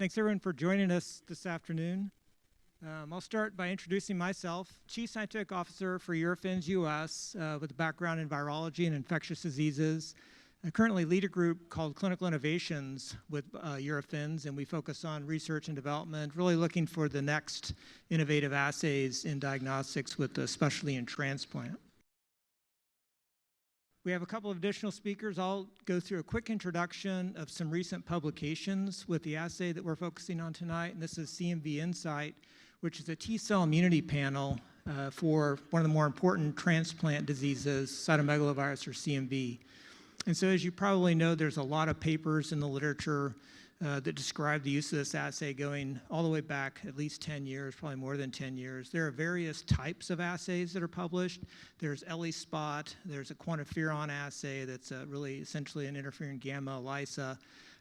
Thanks everyone for joining us this afternoon. I'll start by introducing myself, Chief Scientific Officer for Eurofins US with a background in virology and infectious diseases. I currently lead a group called Clinical Innovations with Eurofins, and we focus on research and development, really looking for the next innovative assays in diagnostics with especially in transplant. We have a couple of additional speakers. I'll go through a quick introduction of some recent publications with the assay that we're focusing on tonight, and this is CMV inSIGHT, which is a T-cell immunity panel for one of the more important transplant diseases, cytomegalovirus or CMV. And so as you probably know, there's a lot of papers in the literature that describe the use of this assay going all the way back at least 10 years, probably more than 10 years. There are various types of assays that are published. There's ELISpot, there's a quantiferon assay that's really essentially an interferon gamma ELISA.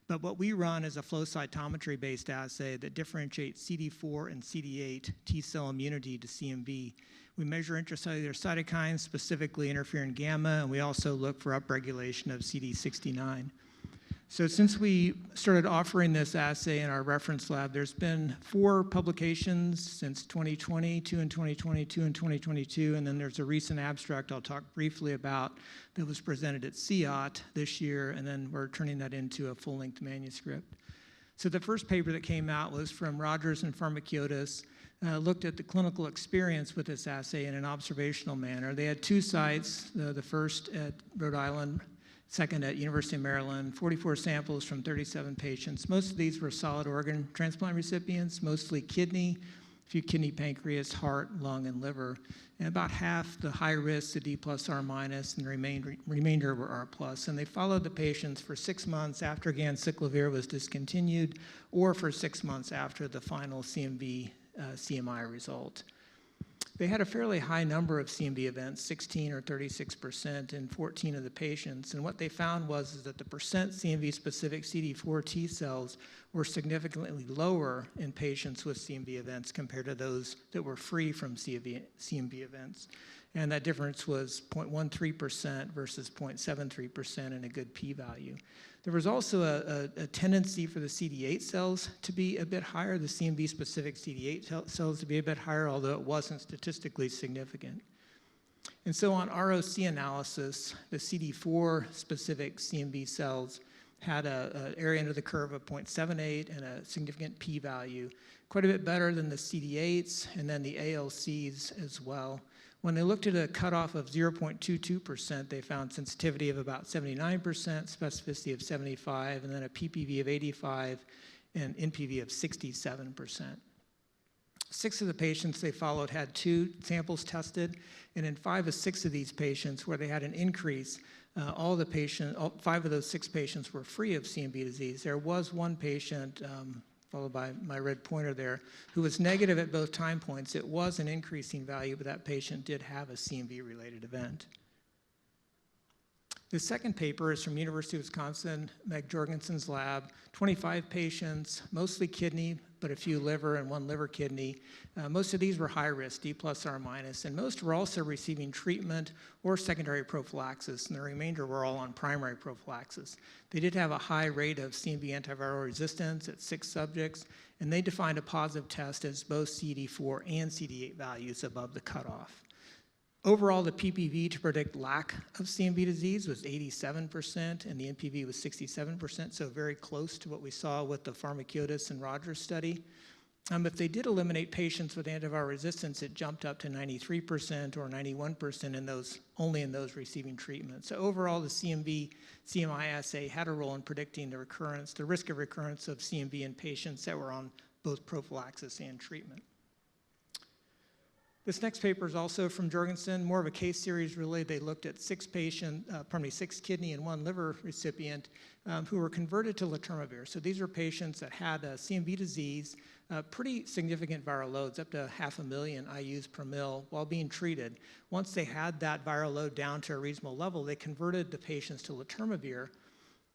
But what we run is a flow cytometry-based assay that differentiates CD4 and CD8 T-cell immunity to CMV. We measure intracellular cytokines, specifically interferon gamma, and we also look for upregulation of CD69. So since we started offering this assay in our reference lab, there's been 4 publications since 2020, 2 in 2020, 2 in 2022, and then there's a recent abstract I'll talk briefly about that was presented at CIOT this year, and then we're turning that into a full-length manuscript. So the first paper that came out was from Rogers and Pharmakiotis, looked at the clinical experience with this assay in an observational manner. They had 2 sites, the first at Rhode Island, second at University of Maryland, 44 samples from 37 patients. Most of these were solid organ transplant recipients, mostly kidney, a few kidney, pancreas, heart, lung, and liver. And about half the high risk, the D+, R-, and the remainder were R+. And they followed the patients for 6 months after ganciclovir was discontinued, or for 6 months after the final CMV CMI result. They had a fairly high number of CMV events, 16 or 36% in 14 of the patients. And what they found was that the percent CMV-specific CD4 T cells were significantly lower in patients with CMV events compared to those that were free from CMV events. And that difference was 0.13% versus 0.73% and a good p-value. There was also a tendency for the CD8 cells to be a bit higher, the CMV-specific CD8 cells to be a bit higher, although it wasn't statistically significant. And so on ROC analysis, the CD4-specific CMV cells had an area under the curve of 0.78 and a significant p-value, quite a bit better than the CD8s and then the ALCs as well. When they looked at a cutoff of 0.22%, they found sensitivity of about 79%, specificity of 75%, and then a PPV of 85%, and NPV of 67%. 6 of the patients they followed had 2 samples tested, and in 5 of 6 of these patients where they had an increase, 5 of those 6 patients were free of CMV disease. There was 1 patient, followed by my red pointer there, who was negative at both time points. It was an increasing value, but that patient did have a CMV-related event. The second paper is from University of Wisconsin, Meg Jorgensen's lab, 25 patients, mostly kidney, but a few liver and 1 liver kidney. Most of these were high risk, D+, R-, and most were also receiving treatment or secondary prophylaxis, and the remainder were all on primary prophylaxis. They did have a high rate of CMV antiviral resistance at 6 subjects, and they defined a positive test as both CD4 and CD8 values above the cutoff. Overall, the PPV to predict lack of CMV disease was 87%, and the NPV was 67%, so very close to what we saw with the Pharmakiotis and Rogers study. If they did eliminate patients with antiviral resistance, it jumped up to 93% or 91% only in those receiving treatment. So overall, the CMV-CMI assay had a role in predicting the risk of recurrence of CMV in patients that were on both prophylaxis and treatment. This next paper is also from Jorgensen, more of a case series really. They looked at 6 kidney and 1 liver recipient who were converted to letermovir. So these were patients that had CMV disease, pretty significant viral loads, up to 500,000 IUs per mil while being treated. Once they had that viral load down to a reasonable level, they converted the patients to letermovir.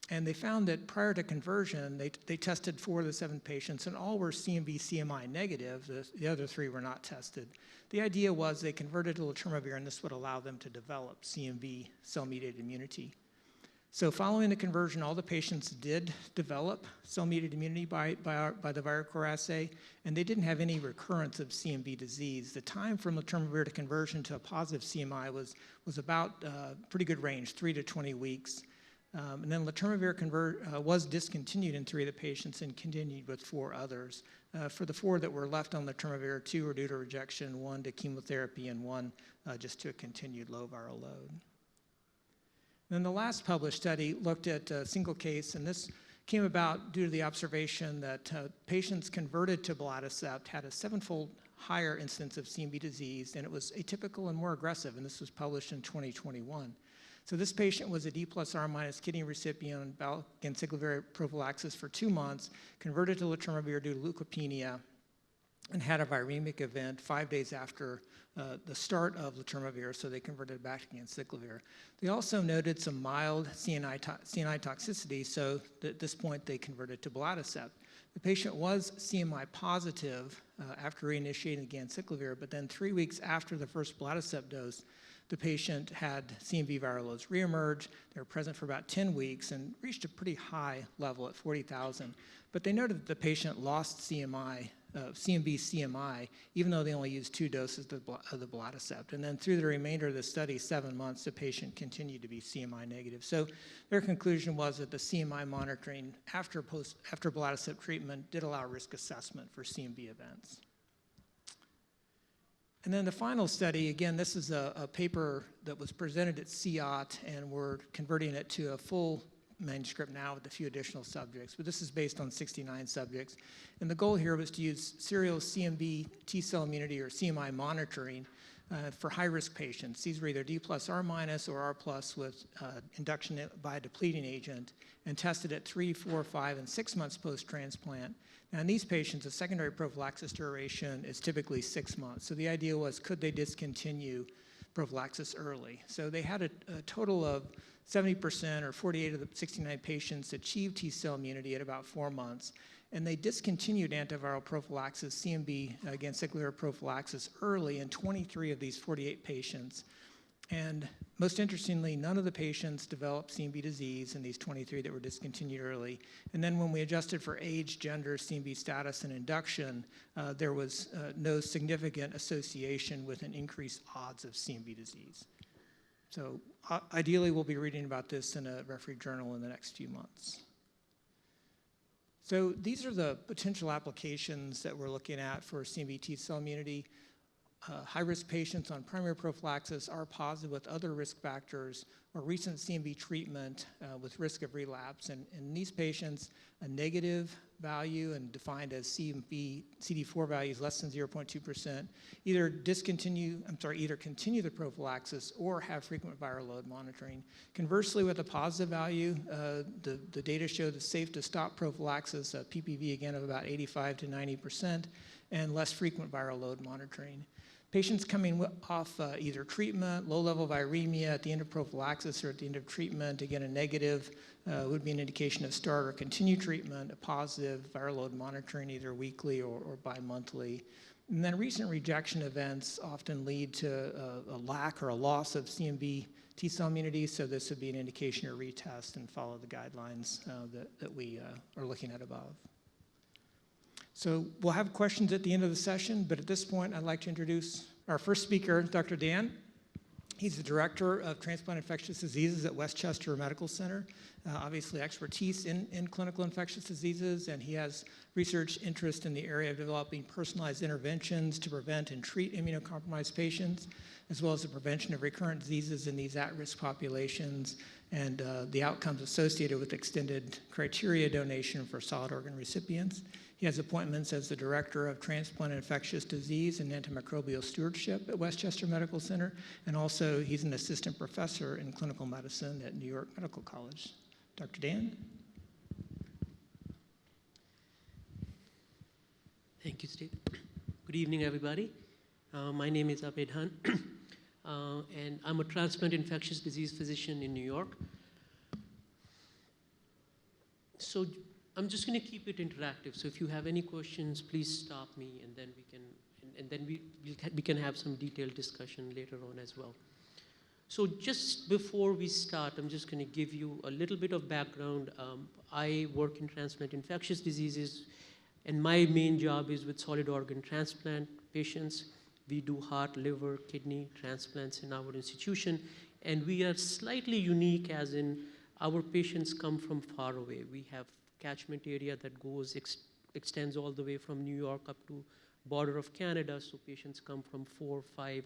And they found that prior to conversion, they tested 4 of the 7 patients, and all were CMV-CMI negative. The other 3 were not tested. The idea was they converted to letermovir, and this would allow them to develop CMV cell-mediated immunity. So following the conversion, all the patients did develop cell-mediated immunity by the ViraCore assay, and they didn't have any recurrence of CMV disease. The time from letermovir to conversion to a positive CMI was about pretty good range, 3 to 20 weeks. And then letermovir was discontinued in 3 of the patients and continued with 4 others. For the 4 that were left on letermovir, 2 were due to rejection, 1 to chemotherapy, and 1 just to a continued low viral load. Then the last published study looked at a single case, and this came about due to the observation that patients converted to belatacept had a 7-fold higher incidence of CMV disease, and it was atypical and more aggressive, and this was published in 2021. So this patient was a D+R- kidney recipient on ganciclovir prophylaxis for 2 months, converted to letermovir due to leukopenia, and had a viremic event 5 days after the start of letermovir, so they converted back to ganciclovir. They also noted some mild CNI toxicity, so at this point they converted to belatacept. The patient was CMI positive after reinitiating the ganciclovir, but then 3 weeks after the first belatacept dose, the patient had CMV viral loads reemerge. They were present for about 10 weeks and reached a pretty high level at 40,000. But they noted that the patient lost CMV CMI, even though they only used 2 doses of the belatacept. And then through the remainder of the study, 7 months, the patient continued to be CMI negative. So their conclusion was that the CMI monitoring after belatacept treatment did allow risk assessment for CMV events. And then the final study, again, this is a paper that was presented at CIOT, and we're converting it to a full manuscript now with a few additional subjects, but this is based on 69 subjects. And the goal here was to use serial CMV T-cell immunity or CMI monitoring for high-risk patients. These were either D+R- or R+ with induction by a depleting agent, and tested at 3, 4, 5, and 6 months post-transplant. Now in these patients, the secondary prophylaxis duration is typically 6 months. So the idea was, could they discontinue prophylaxis early? So they had a total of 70% or 48 of the 69 patients achieved T-cell immunity at about 4 months, and they discontinued antiviral prophylaxis, CMV ganciclovir prophylaxis, early in 23 of these 48 patients. And most interestingly, none of the patients developed CMV disease in these 23 that were discontinued early. And then when we adjusted for age, gender, CMV status, and induction, there was no significant association with an increased odds of CMV disease. So ideally, we'll be reading about this in a refereed journal in the next few months. So these are the potential applications that we're looking at for CMV T-cell immunity. High-risk patients on primary prophylaxis are positive with other risk factors or recent CMV treatment with risk of relapse. And in these patients, a negative value and defined as CMV CD4 values less than 0.2%, either continue the prophylaxis or have frequent viral load monitoring. Conversely, with a positive value, the data show it's safe to stop prophylaxis, PPV again of about 85 to 90%, and less frequent viral load monitoring. Patients coming off either treatment, low-level viremia at the end of prophylaxis or at the end of treatment, again, a negative would be an indication of start or continue treatment, a positive viral load monitoring either weekly or bi-monthly. And then recent rejection events often lead to a lack or a loss of CMV T-cell immunity, so this would be an indication to retest and follow the guidelines that we are looking at above. So we'll have questions at the end of the session, but at this point, I'd like to introduce our first speaker, Dr. Dhand. He's the Director of Transplant Infectious Diseases at Westchester Medical Center. Obviously expertise in clinical infectious diseases, and he has research interest in the area of developing personalized interventions to prevent and treat immunocompromised patients, as well as the prevention of recurrent diseases in these at-risk populations, and the outcomes associated with extended criteria donation for solid organ recipients. He has appointments as the Director of Transplant and Infectious Disease and Antimicrobial Stewardship at Westchester Medical Center, and also he's an assistant professor in clinical medicine at New York Medical College. Dr. Dhand? Thank you, Steve. Good evening, everybody. My name is Abhay Dhand, and I'm a transplant infectious disease physician in New York. So I'm just going to keep it interactive. So if you have any questions, please stop me, and then we can have some detailed discussion later on as well. So just before we start, I'm just going to give you a little bit of background. I work in transplant infectious diseases, and my main job is with solid organ transplant patients. We do heart, liver, kidney transplants in our institution, and we are slightly unique as in our patients come from far away. We have catchment area that extends all the way from New York up to border of Canada, so patients come from 4, 5,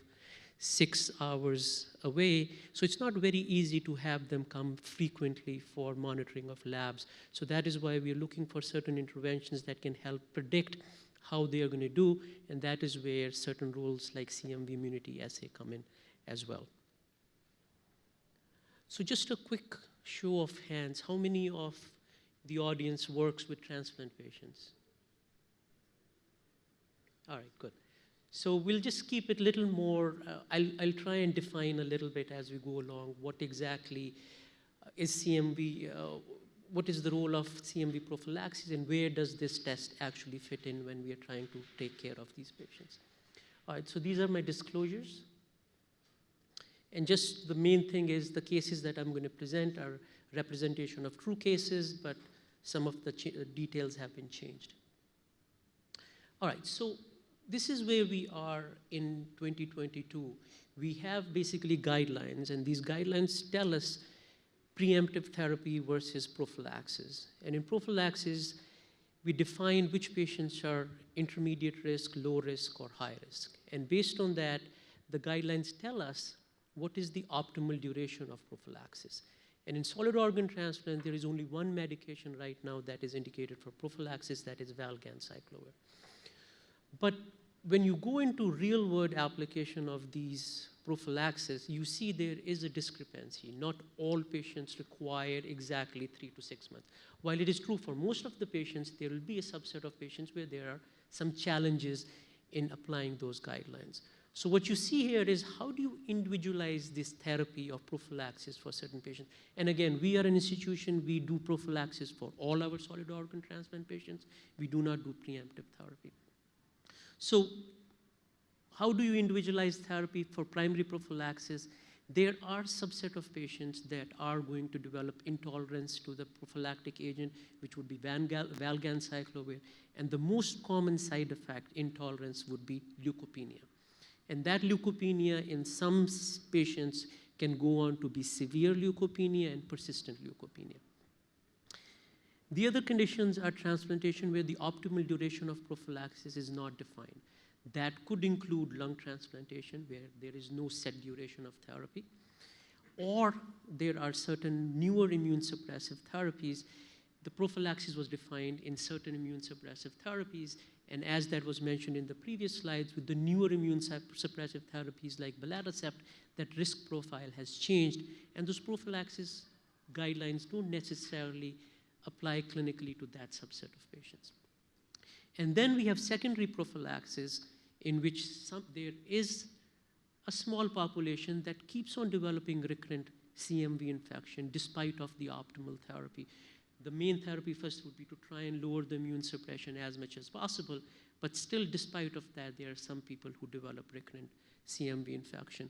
6 hours away. So it's not very easy to have them come frequently for monitoring of labs. So that is why we're looking for certain interventions that can help predict how they are going to do, and that is where certain rules like CMV immunity assay come in as well. So just a quick show of hands, how many of the audience works with transplant patients? All right, good. So we'll just keep it a little more, I'll try and define a little bit as we go along what exactly is CMV, what is the role of CMV prophylaxis, and where does this test actually fit in when we are trying to take care of these patients. All right, so these are my disclosures. And just the main thing is the cases that I'm going to present are representation of true cases, but some of the details have been changed. All right, so this is where we are in 2022. We have basically guidelines, and these guidelines tell us preemptive therapy versus prophylaxis. And in prophylaxis, we define which patients are intermediate risk, low risk, or high risk. And based on that, the guidelines tell us what is the optimal duration of prophylaxis. And in solid organ transplant, there is only one medication right now that is indicated for prophylaxis, that is valganciclovir. But when you go into real-world application of these prophylaxis, you see there is a discrepancy. Not all patients require exactly 3 to 6 months. While it is true for most of the patients, there will be a subset of patients where there are some challenges in applying those guidelines. So what you see here is how do you individualize this therapy of prophylaxis for certain patients? And again, we are an institution, we do prophylaxis for all our solid organ transplant patients. We do not do preemptive therapy. So how do you individualize therapy for primary prophylaxis? There are subset of patients that are going to develop intolerance to the prophylactic agent, which would be valganciclovir. And the most common side effect intolerance would be leukopenia. And that leukopenia in some patients can go on to be severe leukopenia and persistent leukopenia. The other conditions are transplantation where the optimal duration of prophylaxis is not defined. That could include lung transplantation where there is no set duration of therapy, or there are certain newer immune suppressive therapies. The prophylaxis was defined in certain immune suppressive therapies, and as that was mentioned in the previous slides, with the newer immune suppressive therapies like belatacept, that risk profile has changed, and those prophylaxis guidelines don't necessarily apply clinically to that subset of patients. And then we have secondary prophylaxis in which there is a small population that keeps on developing recurrent CMV infection despite of the optimal therapy. The main therapy first would be to try and lower the immune suppression as much as possible, but still despite of that, there are some people who develop recurrent CMV infection.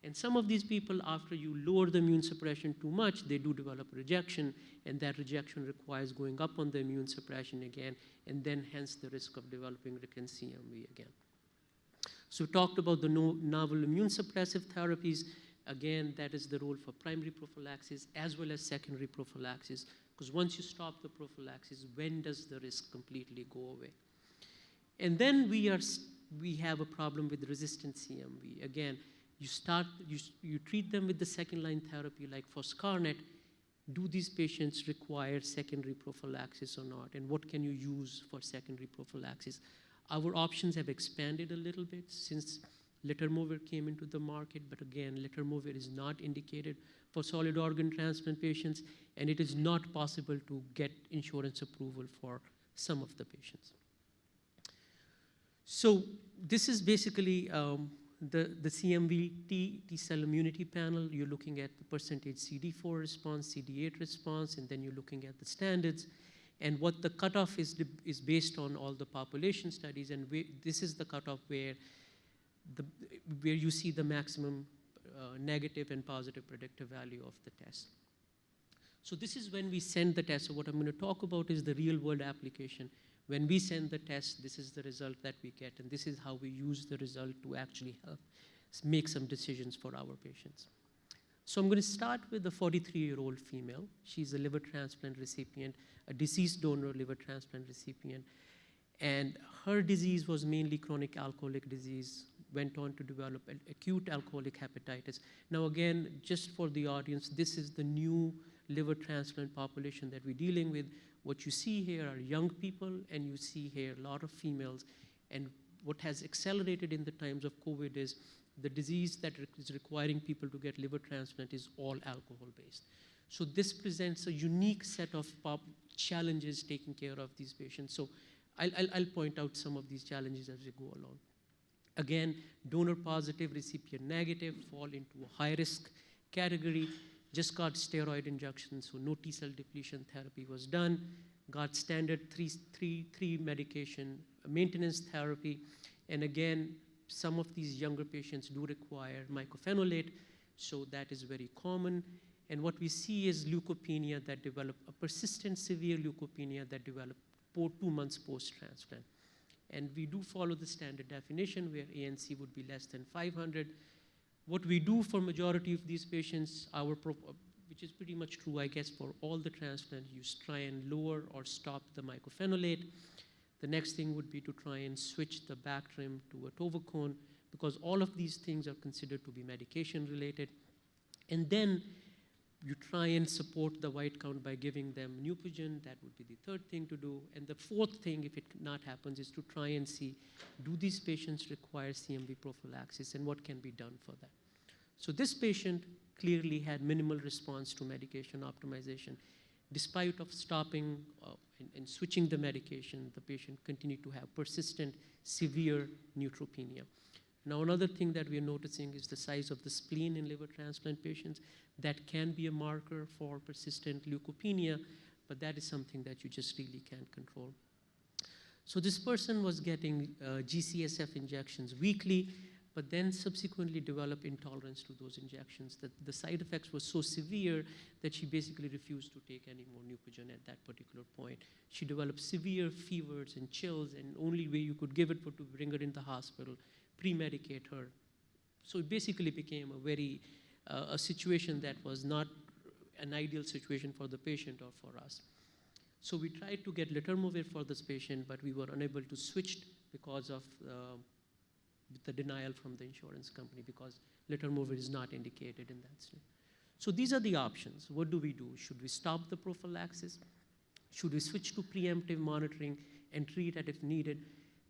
And some of these people, after you lower the immune suppression too much, they do develop rejection, and that rejection requires going up on the immune suppression again, and then hence the risk of developing recurrent CMV again. So we talked about the novel immune suppressive therapies. Again, that is the role for primary prophylaxis as well as secondary prophylaxis, because once you stop the prophylaxis, when does the risk completely go away? And then we have a problem with resistant CMV. Again, you treat them with the second-line therapy like foscarnet. Do these patients require secondary prophylaxis or not? And what can you use for secondary prophylaxis? Our options have expanded a little bit since letermovir came into the market, but again, letermovir is not indicated for solid organ transplant patients, and it is not possible to get insurance approval for some of the patients. So this is basically the CMV T cell immunity panel. You're looking at the percentage CD4 response, CD8 response, and then you're looking at the standards. And what the cutoff is based on all the population studies, and this is the cutoff where you see the maximum negative and positive predictive value of the test. So this is when we send the test. So what I'm going to talk about is the real world application. When we send the test, this is the result that we get, and this is how we use the result to actually help make some decisions for our patients. So I'm going to start with the 43-year-old female. She's a liver transplant recipient, a deceased donor liver transplant recipient. And her disease was mainly chronic alcoholic disease, went on to develop acute alcoholic hepatitis. Now again, just for the audience, this is the new liver transplant population that we're dealing with. What you see here are young people, and you see here a lot of females. And what has accelerated in the times of COVID is the disease that is requiring people to get liver transplant is all alcohol-based. So this presents a unique set of challenges taking care of these patients. So I'll point out some of these challenges as we go along. Again, donor positive, recipient negative fall into a high risk category. Just got steroid injections, so no T-cell depletion therapy was done. Got standard three medication maintenance therapy. And again, some of these younger patients do require mycophenolate, so that is very common. And what we see is leukopenia that develop, a persistent severe leukopenia that develop 2 months post-transplant. And we do follow the standard definition where ANC would be less than 500. What we do for majority of these patients, which is pretty much true, I guess, for all the transplants, you try and lower or stop the mycophenolate. The next thing would be to try and switch the Bactrim to a tovacone, because all of these things are considered to be medication related. And then you try and support the white count by giving them Neupogen. That would be the third thing to do. And the fourth thing, if it not happens, is to try and see, do these patients require CMV prophylaxis, and what can be done for that? So this patient clearly had minimal response to medication optimization. Despite of stopping and switching the medication, the patient continued to have persistent, severe neutropenia. Now, another thing that we are noticing is the size of the spleen in liver transplant patients. That can be a marker for persistent leukopenia, but that is something that you just really can't control. So this person was getting GCSF injections weekly, but then subsequently developed intolerance to those injections. The side effects were so severe that she basically refused to take any more Neupogen at that particular point. She developed severe fevers and chills, and only way you could give it was to bring her in the hospital, pre-medicate her. So it basically became a situation that was not an ideal situation for the patient or for us. So we tried to get letermovir for this patient, but we were unable to switch because of the denial from the insurance company, because letermovir is not indicated in that state. So these are the options. What do we do? Should we stop the prophylaxis? Should we switch to preemptive monitoring and treat it if needed?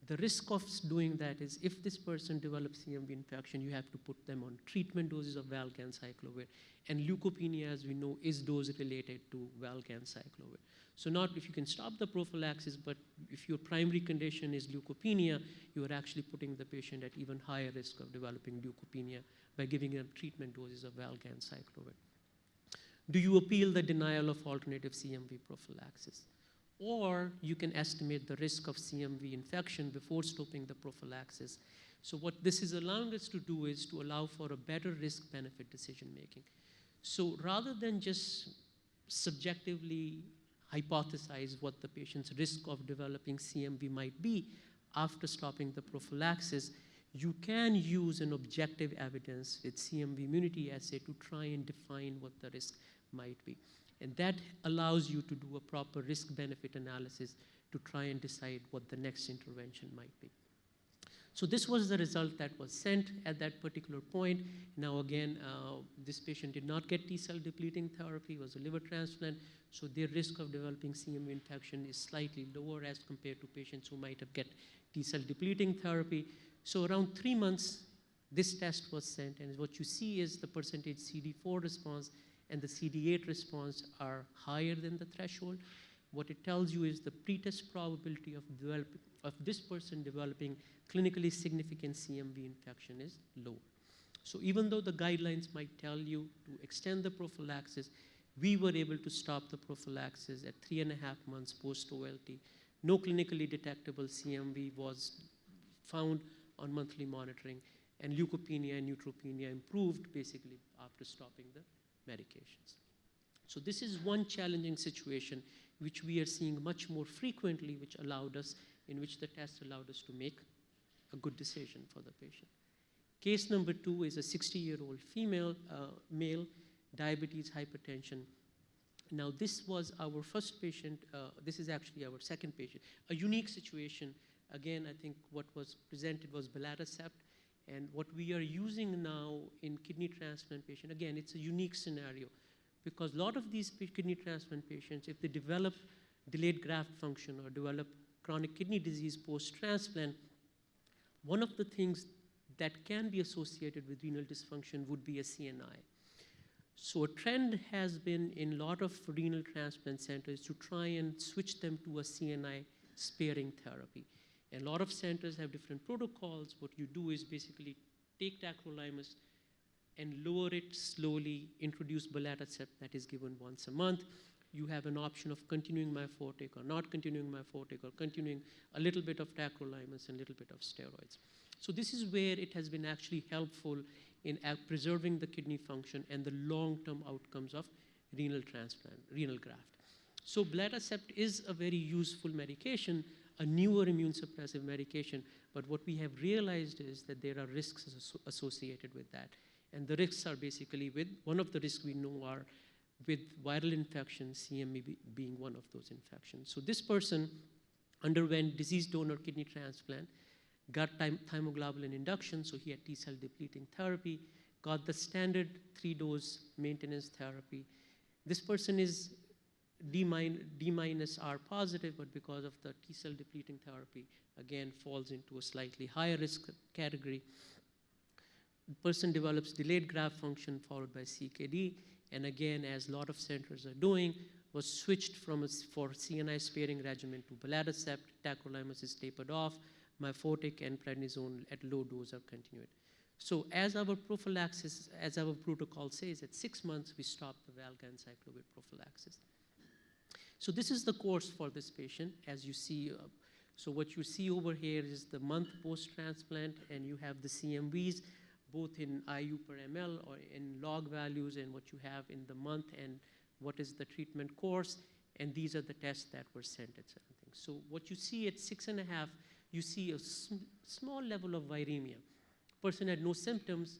The risk of doing that is if this person develops CMV infection, you have to put them on treatment doses of valganciclovir. And leukopenia, as we know, is dose related to valganciclovir. So not if you can stop the prophylaxis, but if your primary condition is leukopenia, you are actually putting the patient at even higher risk of developing leukopenia by giving them treatment doses of valganciclovir. Do you appeal the denial of alternative CMV prophylaxis? Or you can estimate the risk of CMV infection before stopping the prophylaxis. So what this is allowing us to do is to allow for a better risk-benefit decision-making. So rather than just subjectively hypothesize what the patient's risk of developing CMV might be after stopping the prophylaxis, you can use an objective evidence with CMV immunity assay to try and define what the risk might be. And that allows you to do a proper risk-benefit analysis to try and decide what the next intervention might be. So this was the result that was sent at that particular point. Now again, this patient did not get T-cell depleting therapy, it was a liver transplant, so their risk of developing CMV infection is slightly lower as compared to patients who might have get T-cell depleting therapy. So around 3 months, this test was sent, and what you see is the percentage CD4 response and the CD8 response are higher than the threshold. What it tells you is the pretest probability of this person developing clinically significant CMV infection is lower. So even though the guidelines might tell you to extend the prophylaxis, we were able to stop the prophylaxis at 3.5 months post-OLT. No clinically detectable CMV was found on monthly monitoring, and leukopenia and neutropenia improved basically after stopping the medications. So this is one challenging situation which we are seeing much more frequently, in which the test allowed us to make a good decision for the patient. Case number 2 is a 60-year-old female, male, diabetes, hypertension. Now this was our first patient, this is actually our second patient. A unique situation, again, I think what was presented was belatacept, and what we are using now in kidney transplant patient, again, it's a unique scenario, because a lot of these kidney transplant patients, if they develop delayed graft function or develop chronic kidney disease post-transplant, one of the things that can be associated with renal dysfunction would be a CNI. So a trend has been in a lot of renal transplant centers to try and switch them to a CNI sparing therapy. And a lot of centers have different protocols. What you do is basically take tacrolimus and lower it slowly, introduce belatacept that is given once a month. You have an option of continuing myfortic or not continuing myfortic, or continuing a little bit of tacrolimus and a little bit of steroids. So this is where it has been actually helpful in preserving the kidney function and the long-term outcomes of renal transplant, renal graft. So belatacept is a very useful medication, a newer immune suppressive medication, but what we have realized is that there are risks associated with that. And the risks are basically one of the risks we know are with viral infections, CMV being one of those infections. So this person underwent diseased donor kidney transplant, got thymoglobulin induction, so he had T-cell depleting therapy, got the standard 3-dose maintenance therapy. This person is D-R positive, but because of the T-cell depleting therapy, again, falls into a slightly higher risk category. The person develops delayed graft function followed by CKD, and again, as a lot of centers are doing, was switched for CNI sparing regimen to belatacept, tacrolimus is tapered off, myfortic and prednisone at low dose are continued. So as our prophylaxis, as our protocol says, at 6 months, we stop the valganciclovir prophylaxis. So this is the course for this patient, as you see. So what you see over here is the month post-transplant, and you have the CMVs, both in IU per ml or in log values, and what you have in the month and what is the treatment course, and these are the tests that were sent at certain things. So what you see at 6.5, you see a small level of viremia. Person had no symptoms,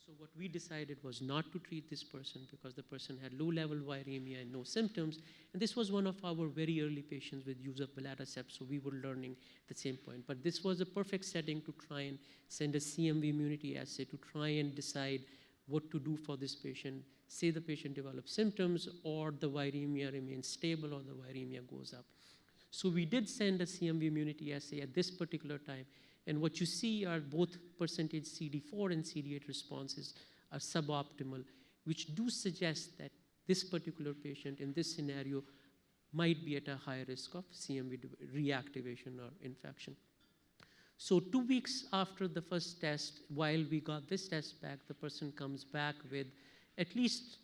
so what we decided was not to treat this person because the person had low-level viremia and no symptoms, and this was one of our very early patients with use of belatacept, so we were learning at the same point. But this was a perfect setting to try and send a CMV immunity assay to try and decide what to do for this patient. Say the patient develops symptoms, or the viremia remains stable, or the viremia goes up. So we did send a CMV immunity assay at this particular time, and what you see are both percentage CD4 and CD8 responses are suboptimal, which do suggest that this particular patient in this scenario might be at a high risk of CMV reactivation or infection. So 2 weeks after the first test, while we got this test back, the person comes back with at least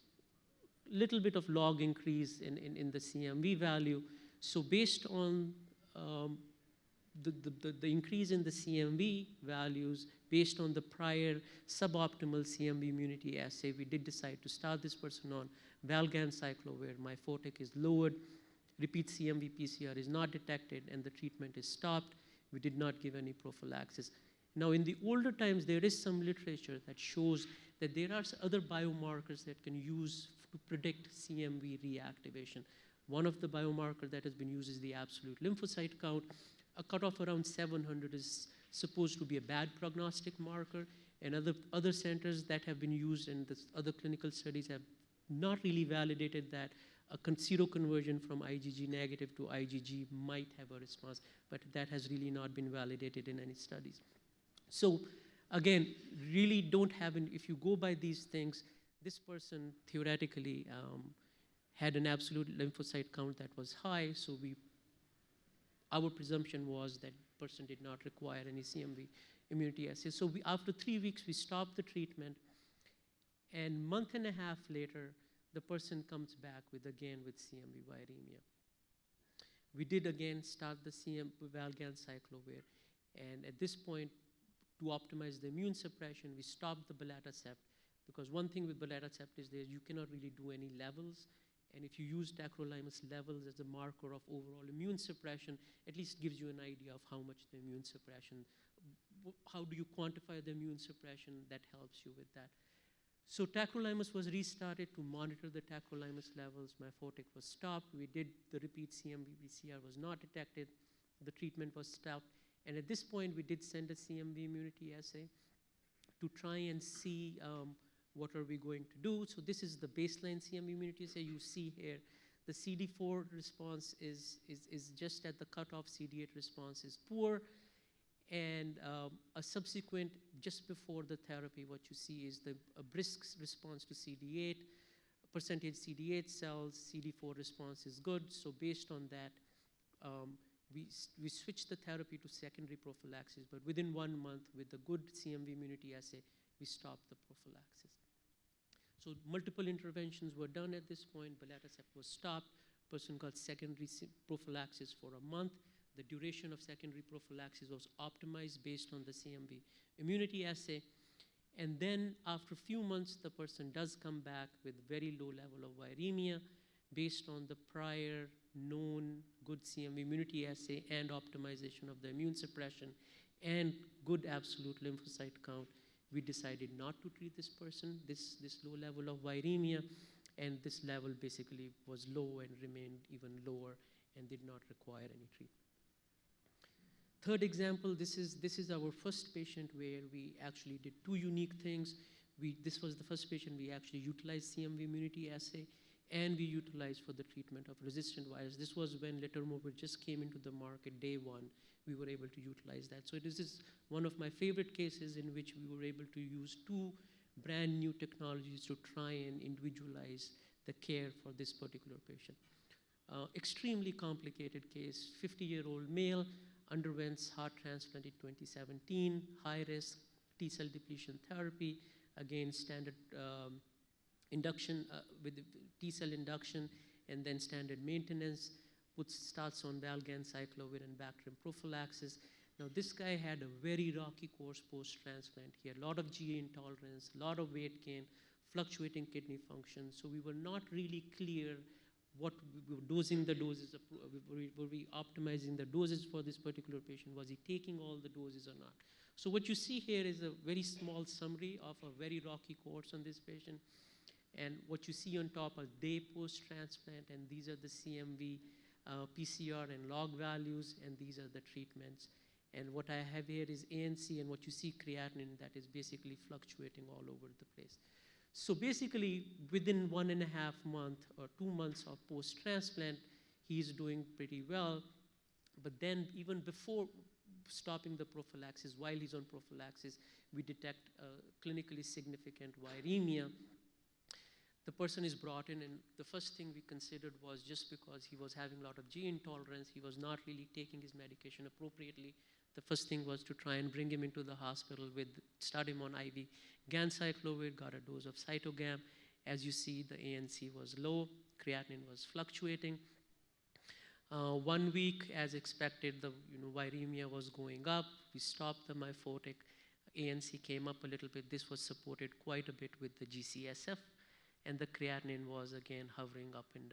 a little bit of log increase in the CMV value. So based on the increase in the CMV values, based on the prior suboptimal CMV immunity assay, we did decide to start this person on valganciclovir. Myfortic is lowered, repeat CMV PCR is not detected, and the treatment is stopped. We did not give any prophylaxis. Now, in the older times, there is some literature that shows that there are other biomarkers that can use to predict CMV reactivation. One of the biomarkers that has been used is the absolute lymphocyte count. A cutoff around 700 is supposed to be a bad prognostic marker, and other centers that have been used in other clinical studies have not really validated that a seroconversion from IgG negative to IgG might have a response, but that has really not been validated in any studies. So again, really don't have, if you go by these things, this person theoretically had an absolute lymphocyte count that was high, so our presumption was that person did not require any CMV immunity assay. So after 3 weeks, we stopped the treatment, and a month and a half later, the person comes back with CMV viremia. We did again start the valganciclovir, and at this point, to optimize the immune suppression, we stopped the belatacept, because one thing with belatacept is that you cannot really do any levels, and if you use tacrolimus levels as a marker of overall immune suppression, at least gives you an idea of how much the immune suppression, how do you quantify the immune suppression, that helps you with that. So tacrolimus was restarted to monitor the tacrolimus levels. Myfotic was stopped. We did the repeat CMV PCR, was not detected. The treatment was stopped. And at this point, we did send a CMV immunity assay to try and see what are we going to do. So this is the baseline CMV immunity assay. You see here, the CD4 response is just at the cutoff. CD8 response is poor. And a subsequent, just before the therapy, what you see is a brisk response to CD8, percentage CD8 cells, CD4 response is good. So based on that, we switched the therapy to secondary prophylaxis, but within 1 month, with the good CMV immunity assay, we stopped the prophylaxis. So multiple interventions were done at this point. Belatacept was stopped. Person got secondary prophylaxis for a month. The duration of secondary prophylaxis was optimized based on the CMV immunity assay. And then after a few months, the person does come back with very low level of viremia based on the prior known good CMV immunity assay and optimization of the immune suppression and good absolute lymphocyte count. We decided not to treat this person, this low level of viremia, and this level basically was low and remained even lower and did not require any treatment. Third example, this is our first patient where we actually did two unique things. This was the first patient we actually utilized CMV immunity assay, and we utilized for the treatment of resistant virus. This was when letermovir just came into the market day one. We were able to utilize that. So this is one of my favorite cases in which we were able to use two brand new technologies to try and individualize the care for this particular patient. Extremely complicated case, 50-year-old male, underwent heart transplant in 2017, high risk T-cell depletion therapy, again standard induction with T-cell induction, and then standard maintenance, starts on valganciclovir and Bactrim prophylaxis. Now this guy had a very rocky course post-transplant. He had a lot of GA intolerance, a lot of weight gain, fluctuating kidney function, so we were not really clear what we were dosing the doses, were we optimizing the doses for this particular patient? Was he taking all the doses or not? So what you see here is a very small summary of a very rocky course on this patient. And what you see on top are day post-transplant, and these are the CMV, PCR, and log values, and these are the treatments. And what I have here is ANC, and what you see creatinine that is basically fluctuating all over the place. So basically, within 1.5 months or 2 months of post-transplant, he's doing pretty well. But then even before stopping the prophylaxis, while he's on prophylaxis, we detect clinically significant viremia. The person is brought in, and the first thing we considered was just because he was having a lot of G intolerance, he was not really taking his medication appropriately. The first thing was to try and bring him into the hospital start him on IV ganciclovir, got a dose of cytogam. As you see, the ANC was low, creatinine was fluctuating. 1 week, as expected, the viremia was going up. We stopped the myfotic. ANC came up a little bit. This was supported quite a bit with the GCSF, and the creatinine was again hovering up and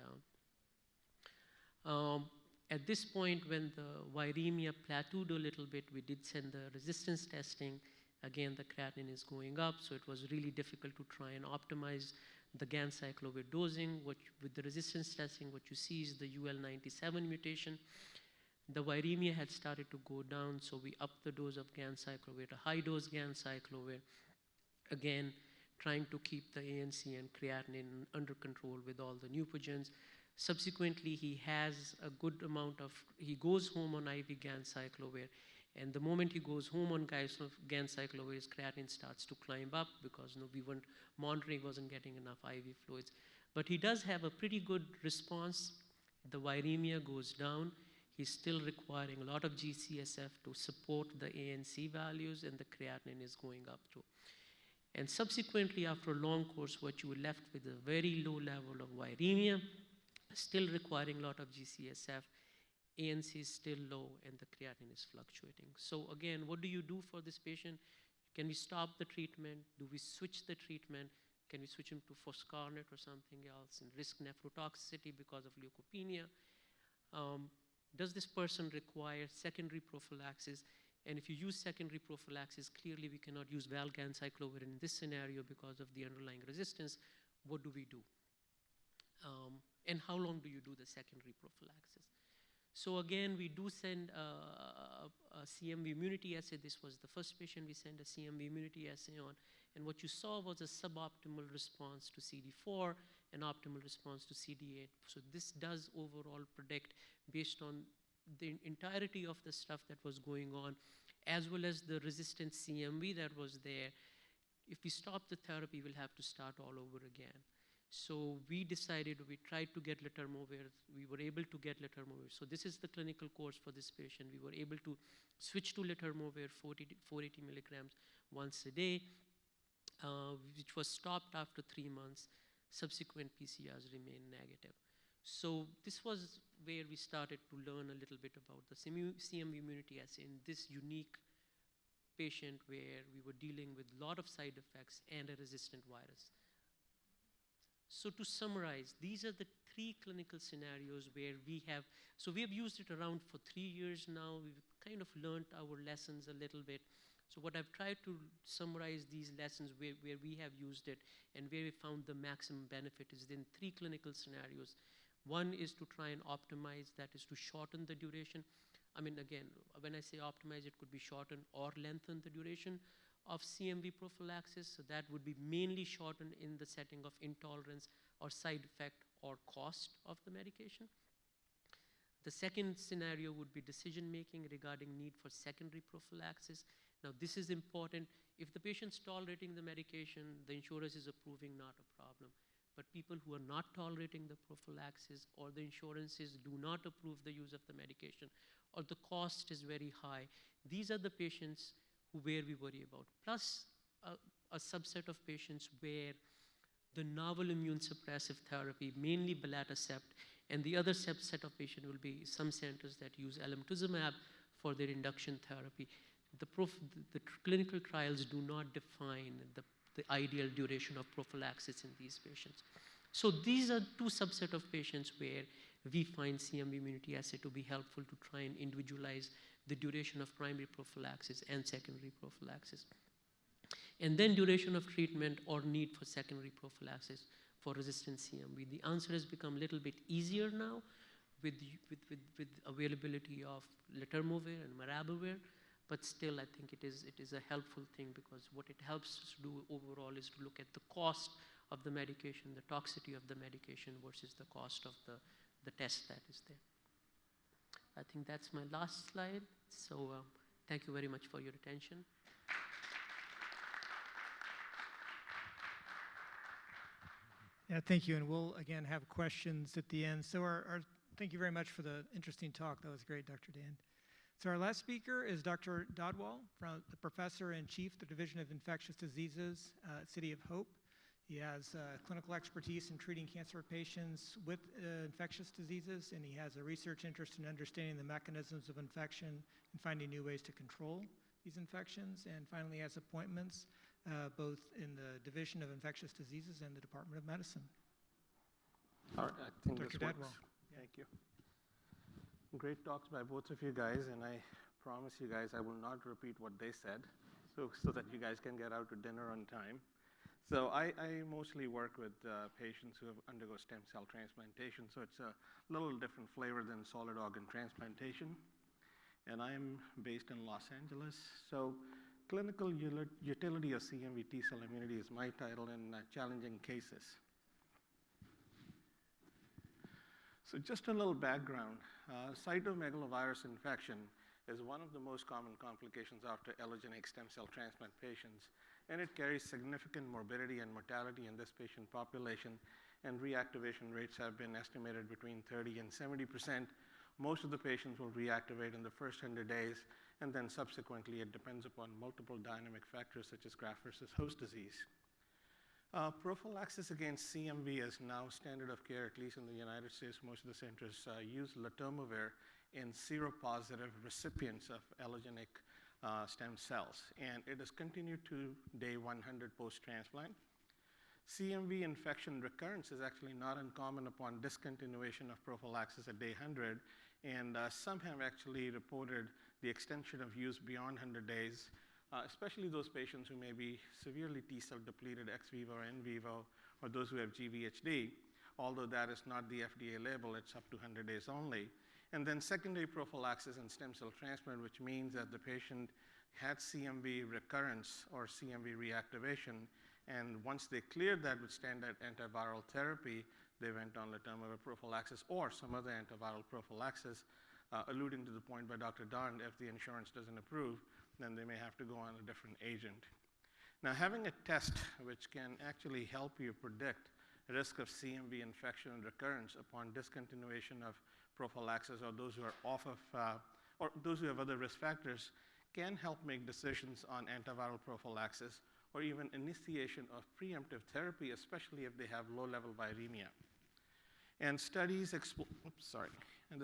down. At this point, when the viremia plateaued a little bit, we did send the resistance testing. Again, the creatinine is going up, so it was really difficult to try and optimize the ganciclovir dosing. With the resistance testing, what you see is the UL97 mutation. The viremia had started to go down, so we upped the dose of ganciclovir to high-dose ganciclovir. Again, trying to keep the ANC and creatinine under control with all the neupogens. Subsequently, he has a good amount he goes home on IV ganciclovir, and the moment he goes home on ganciclovir, his creatinine starts to climb up because we weren't monitoring, wasn't getting enough IV fluids. But he does have a pretty good response. The viremia goes down. He's still requiring a lot of GCSF to support the ANC values, and the creatinine is going up too. And subsequently, after a long course, what you were left with a very low level of viremia, still requiring a lot of GCSF, ANC is still low, and the creatinine is fluctuating. So again, what do you do for this patient? Can we stop the treatment? Do we switch the treatment? Can we switch him to foscarnet or something else and risk nephrotoxicity because of leukopenia? Does this person require secondary prophylaxis? And if you use secondary prophylaxis, clearly we cannot use valganciclovir in this scenario because of the underlying resistance. What do we do? And how long do you do the secondary prophylaxis? So again, we do send a CMV immunity assay. This was the first patient we sent a CMV immunity assay on. And what you saw was a suboptimal response to CD4 and optimal response to CD8. So this does overall predict, based on the entirety of the stuff that was going on, as well as the resistant CMV that was there. If we stop the therapy, we'll have to start all over again. So we decided, we tried to get letermovir. We were able to get letermovir. So this is the clinical course for this patient. We were able to switch to letermovir 480 milligrams once a day, which was stopped after 3 months. Subsequent PCRs remained negative. So this was where we started to learn a little bit about the CMV immunity assay in this unique patient where we were dealing with a lot of side effects and a resistant virus. So to summarize, these are the 3 clinical scenarios where we have used it around for 3 years now. We've kind of learned our lessons a little bit. So what I've tried to summarize these lessons where we have used it and where we found the maximum benefit is in 3 clinical scenarios. One is to try and optimize, that is to shorten the duration. I mean, again, when I say optimize, it could be shorten or lengthen the duration of CMV prophylaxis. So that would be mainly shortened in the setting of intolerance or side effect or cost of the medication. The second scenario would be decision-making regarding need for secondary prophylaxis. Now, this is important. If the patient's tolerating the medication, the insurance is approving, not a problem. But people who are not tolerating the prophylaxis or the insurances do not approve the use of the medication or the cost is very high, these are the patients where we worry about. Plus a subset of patients where the novel immune suppressive therapy, mainly belatacept, and the other subset of patients will be some centers that use alemtuzumab for their induction therapy. The clinical trials do not define the ideal duration of prophylaxis in these patients. So these are 2 subsets of patients where we find CMV immunity assay to be helpful to try and individualize the duration of primary prophylaxis and secondary prophylaxis. And then duration of treatment or need for secondary prophylaxis for resistant CMV. The answer has become a little bit easier now with availability of letermovir and marabovir. But still, I think it is a helpful thing because what it helps us to do overall is to look at the cost of the medication, the toxicity of the medication versus the cost of the test that is there. I think that's my last slide. So thank you very much for your attention. Yeah, thank you. And we'll, again, have questions at the end. So thank you very much for the interesting talk. That was great, Dr. Dhand. So our last speaker is Dr. Dadwal, the professor and chief of the Division of Infectious Diseases at City of Hope. He has clinical expertise in treating cancer patients with infectious diseases, and he has a research interest in understanding the mechanisms of infection and finding new ways to control these infections. And finally, he has appointments both in the Division of Infectious Diseases and the Department of Medicine. All right, I think Dr. this Dadwal. works. Thank you. Great talks by both of you guys, and I promise you guys I will not repeat what they said, so that you guys can get out to dinner on time. So I mostly work with patients who undergo stem cell transplantation, so it's a little different flavor than solid organ transplantation. And I'm based in Los Angeles. So clinical utility of CMV T-cell immunity is my title in challenging cases. So just a little background. Cytomegalovirus infection is one of the most common complications after allogeneic stem cell transplant patients, and it carries significant morbidity and mortality in this patient population, and reactivation rates have been estimated between 30 and 70%. Most of the patients will reactivate in the first 100 days, and then subsequently it depends upon multiple dynamic factors such as graft versus host disease. Prophylaxis against CMV is now standard of care, at least in the United States. Most of the centers use letermovir in seropositive recipients of allogeneic stem cells, and it has continued to day 100 post-transplant. CMV infection recurrence is actually not uncommon upon discontinuation of prophylaxis at day 100, and some have actually reported the extension of use beyond 100 days, especially those patients who may be severely T-cell depleted ex vivo or in vivo, or those who have GVHD, although that is not the FDA label, it's up to 100 days only. And then secondary prophylaxis and stem cell transplant, which means that the patient had CMV recurrence or CMV reactivation, and once they cleared that with standard antiviral therapy, they went on letermovir prophylaxis or some other antiviral prophylaxis, alluding to the point by Dr. Dhand, if the insurance doesn't approve, then they may have to go on a different agent. Now, having a test which can actually help you predict risk of CMV infection and recurrence upon discontinuation of prophylaxis, or those who are off of, or those who have other risk factors, can help make decisions on antiviral prophylaxis or even initiation of preemptive therapy, especially if they have low-level viremia. And the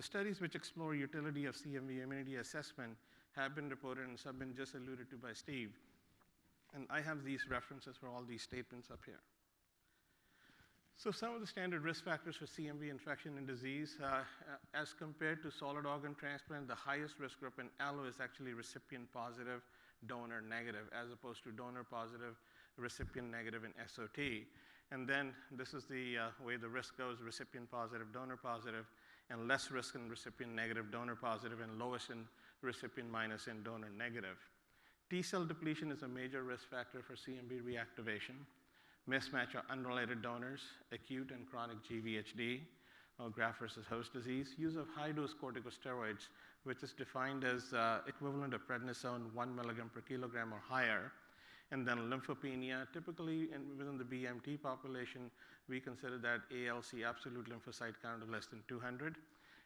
studies which explore utility of CMV immunity assessment have been reported and have been just alluded to by Steve. And I have these references for all these statements up here. So some of the standard risk factors for CMV infection and disease, as compared to solid organ transplant, the highest risk group in allo is actually recipient positive, donor negative, as opposed to donor positive, recipient negative in SOT. And then this is the way the risk goes: recipient positive, donor positive, and less risk in recipient negative, donor positive, and lowest in recipient minus and donor negative. T-cell depletion is a major risk factor for CMV reactivation. Mismatch of unrelated donors, acute and chronic GVHD, or graft versus host disease. Use of high-dose corticosteroids, which is defined as equivalent of prednisone 1 milligram per kilogram or higher. And then lymphopenia, typically within the BMT population, we consider that ALC, absolute lymphocyte count, of less than 200.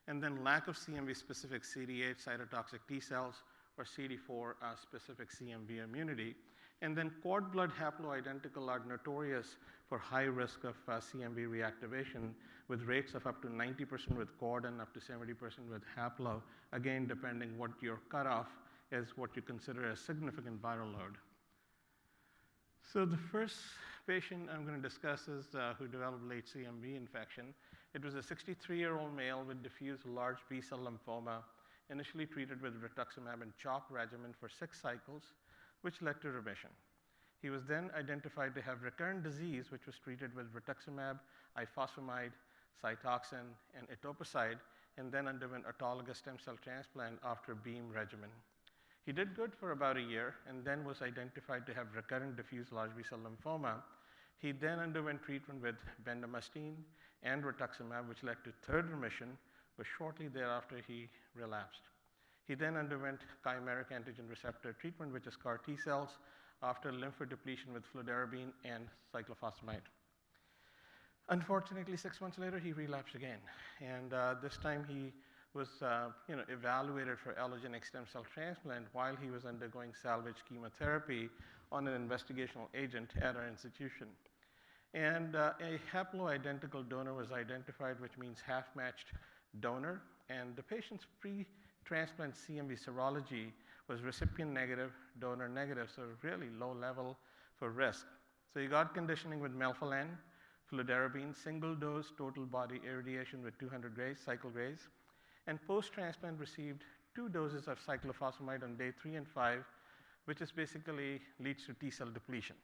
And then lack of CMV-specific CD8 cytotoxic T cells, or CD4 specific CMV immunity. And then cord blood haploidentical are notorious for high risk of CMV reactivation, with rates of up to 90% with cord and up to 70% with haplo, again, depending what your cutoff is, what you consider a significant viral load. So the first patient I'm going to discuss is who developed late CMV infection. It was a 63-year-old male with diffuse large B-cell lymphoma, initially treated with rituximab and CHOP regimen for 6 cycles, which led to remission. He was then identified to have recurrent disease, which was treated with rituximab, ifosfamide, Cytoxan, and etoposide, and then underwent autologous stem cell transplant after Beam regimen. He did good for about a year and then was identified to have recurrent diffuse large B-cell lymphoma. He then underwent treatment with bendamustine and rituximab, which led to 3rd remission, but shortly thereafter he relapsed. He then underwent chimeric antigen receptor treatment, which is CAR T cells, after lymphodepletion with fludarabine and cyclophosphamide. Unfortunately, 6 months later, he relapsed again, and this time he was evaluated for allogeneic stem cell transplant while he was undergoing salvage chemotherapy on an investigational agent at our institution. And a haploidentical donor was identified, which means half-matched donor, and the patient's pre-transplant CMV serology was recipient negative, donor negative, so really low level for risk. So he got conditioning with melphalan, fludarabine, single dose total body irradiation with 200 grays, cycle grays, and post-transplant received 2 doses of cyclophosphamide on day 3 and 5, which is basically leads to T-cell depletion.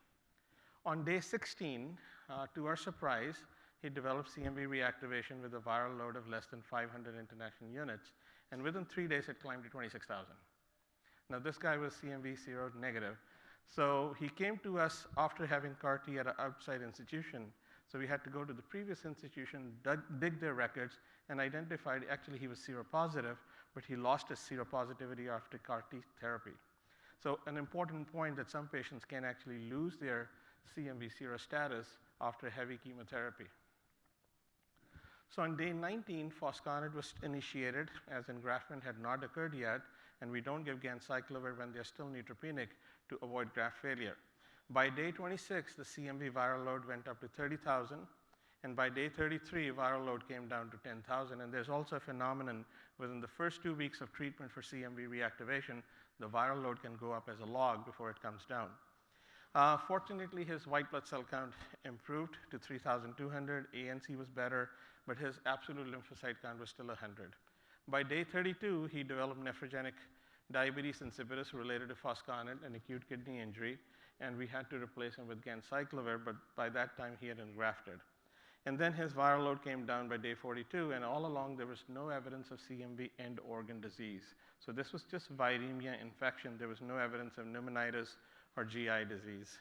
On day 16, to our surprise, he developed CMV reactivation with a viral load of less than 500 international units, and within 3 days it climbed to 26,000. Now this guy was CMV seronegative, so he came to us after having CAR T at an outside institution. So we had to go to the previous institution, dig their records, and identified actually he was seropositive, but he lost his seropositivity after CAR T therapy. So an important point that some patients can actually lose their CMV serostatus after heavy chemotherapy. So on day 19, foscarnet was initiated, as engraftment had not occurred yet, and we don't give ganciclovir when they're still neutropenic to avoid graft failure. By day 26, the CMV viral load went up to 30,000, And by day 33, viral load came down to 10,000. And there's also a phenomenon within the first 2 weeks of treatment for CMV reactivation, the viral load can go up as a log before it comes down. Fortunately, his white blood cell count improved to 3,200. ANC was better, but his absolute lymphocyte count was still 100. By day 32, he developed nephrogenic diabetes insipidus related to foscarnet and acute kidney injury, and we had to replace him with ganciclovir, but by that time he had engrafted. And then his viral load came down by day 42, and all along there was no evidence of CMV end organ disease. So this was just viremia infection. There was no evidence of pneumonitis or GI disease.